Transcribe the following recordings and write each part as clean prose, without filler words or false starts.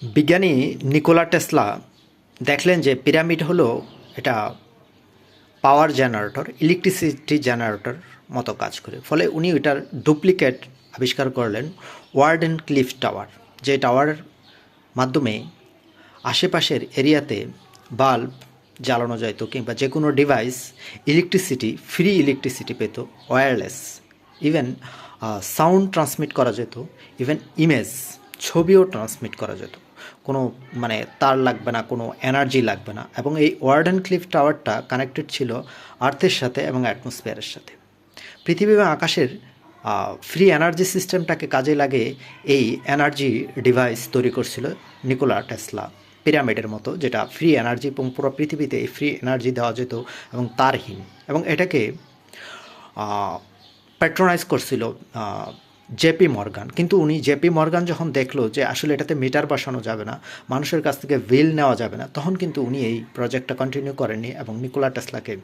বিজ্ঞানী Nikola Tesla দেখলেন যে পিরামিড হলো এটা পাওয়ার জেনারেটর, ইলেকট্রিসিটি জেনারেটর মতো কাজ করে। ফলে উনি ওইটার ডুপ্লিকেট আবিষ্কার করলেন, ওয়ার্ডেন ক্লিফ টাওয়ার, যে টাওয়ারের মাধ্যমে আশেপাশের এরিয়াতে বাল্ব জ্বালানো যেত কিংবা যে কোনো ডিভাইস ইলেকট্রিসিটি, ফ্রি ইলেকট্রিসিটি পেত, ওয়্যারলেস। ইভেন সাউন্ড ট্রান্সমিট করা যেত, ইভেন ইমেজ, ছবিও ট্রান্সমিট করা যেত। কোনো মানে তার লাগবে না, কোনো এনার্জি লাগবে না। এবং এই ওয়ার্ডেন ক্লিফ টাওয়ারটা কানেক্টেড ছিল আর্থের সাথে এবং অ্যাটমসফিয়ারের সাথে। পৃথিবী এবং আকাশের ফ্রি এনার্জি সিস্টেমটাকে কাজে লাগে এই এনার্জি ডিভাইস তৈরি করছিল নিকোলা টেসলা, পিরামিডের মতো, যেটা ফ্রি এনার্জি এবং পুরো পৃথিবীতে এই ফ্রি এনার্জি দেওয়া যেত এবং তারহীন। এবং এটাকে প্যাট্রোনাইজ করছিল জেপি মর্গান। কিন্তু উনি জেপি মর্গান যখন দেখলো যে আসলে এটাতে মিটার বসানো যাবে না, মানুষের কাছ থেকে বিল নেওয়া যাবে না, তখন কিন্তু উনি এই প্রজেক্টটা কন্টিনিউ করেননি এবং নিকোলা টেসলাকে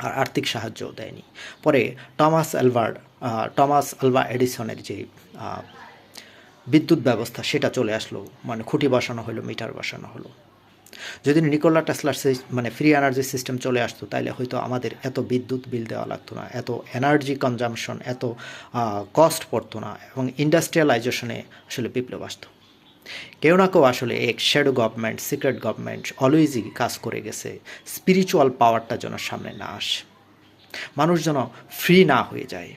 আর আর্থিক সাহায্যও দেয়নি। পরে টমাস আলভা এডিসনের যে বিদ্যুৎ ব্যবস্থা সেটা চলে আসলো, মানে খুঁটি বসানো হলো, মিটার বসানো হলো। যদি নিকোলা টেসলার মানে ফ্রি এনার্জি সিস্টেম চলে আসতো, তাইলে হয়তো আমাদের এত বিদ্যুৎ বিল দেওয়া লাগতো না, এত এনার্জি কনজামশন, এত কস্ট পড়তো না, এবং ইন্ডাস্ট্রিয়ালাইজেশনে আসলে বিপ্লব আসতো। কেউ না কেউ আসলে এক শ্যাডো গভর্নমেন্ট, সিক্রেট গভর্নমেন্ট অলওয়েজই কাজ করে গেছে স্পিরিচুয়াল পাওয়ারটা যেন সামনে না আসে, মানুষ যেন ফ্রি না হয়ে যায়।